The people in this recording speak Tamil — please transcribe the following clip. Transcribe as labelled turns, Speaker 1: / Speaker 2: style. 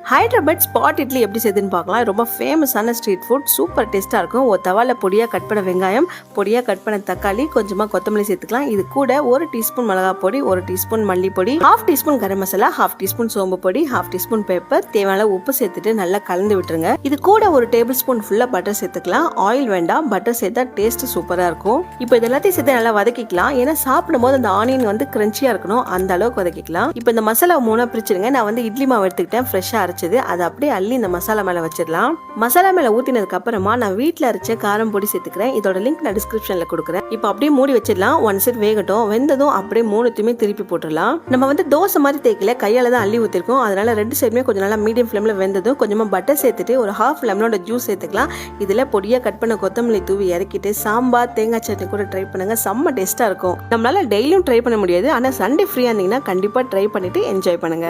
Speaker 1: ஹைதராபாத் ஸ்பாட் இட்லி எப்படி செய்யுதுன்னு பார்க்கலாம். ரொம்ப ஃபேமஸான ஸ்ட்ரீட் ஃபுட், சூப்பர் டேஸ்ட்டாக இருக்கும். ஒரு தவால பொடியாக கட் பண்ண வெங்காயம், பொடியாக கட் பண்ண தக்காளி, கொஞ்சமாக கொத்தமல்லி சேர்த்துக்கலாம். இது கூட 1 டீஸ்பூன் மிளகா பொடி, 1 teaspoon மல்லிப்பொடி, 1/2 teaspoon garam masala, 1/2 teaspoon சோம்பு பொடி, 1/2 டீஸ்பூன் பெப்பர், தேவையான உப்பு சேர்த்துட்டு நல்லா கலந்து விட்டுருங்க. இது கூட 1 டேபிள் ஸ்பூன் ஃபுல்லாக பட்டர் சேர்த்துக்கலாம். ஆயில் வேண்டாம், பட்டர் சேர்த்தா டேஸ்ட் சூப்பராக இருக்கும். இப்போ இது எல்லாத்தையும் சேர்த்து நல்லா வதக்கிக்கலாம். ஏன்னா சாப்பிடும் போது அந்த ஆனியன் வந்து கிரன்ச்சியாக இருக்கணும், அந்த அளவுக்கு வதக்கிக்கலாம். இப்போ இந்த மசாலா 3 பிரிச்சிருங்க. நான் வந்து இட்லி மாவு எடுத்துக்கிட்டேன், ஃப்ரெஷ்ஷாக அரைச்சது. அதை அப்படியே அள்ளி இந்த மசாலா மேல வச்சிடலாம். மசாலா மேல ஊத்தினதுக்கு அப்புறமா நான் வீட்டுல அரைச்ச காரம் பொடி சேர்த்துக்கிறேன். இதோட லிங்க் நான் டிஸ்கிரிப்ஷன்ல கொடுக்குறேன். இப்போ அப்படியே மூடி வச்சிடலாம். 1 செட் வேகட்டும். வெந்ததும் அப்படியே 3த்தையுமே திருப்பி போட்டுடலாம். நம்ம வந்து தோசை மாதிரி தேய்க்கல, கையால தான் அள்ளி ஊத்திருக்கோம். அதனால 2 சைடுமே கொஞ்சம் நல்லா மீடியம் ஃப்ளேம்ல வெந்ததும் கொஞ்சமா பட்டர் சேர்த்துட்டு ஒரு 1/2 லெமனோட ஜூஸ் சேர்த்துக்கலாம். இதுல பொடியா கட் பண்ண கொத்தமல்லி தூவி இறக்கிட்டு சாம்பார் தேங்காய் சட்னி கூட ட்ரை பண்ணுங்க. செம்ம டேஸ்டா இருக்கும். நம்மளால டெய்லியும் ட்ரை பண்ண முடியாது, ஆனா சண்டே ஃப்ரீயா இருந்தீங்கன்னா கண்டிப்பா ட்ரை பண்ணிட்டு என்ஜாய் பண்ணுங்க.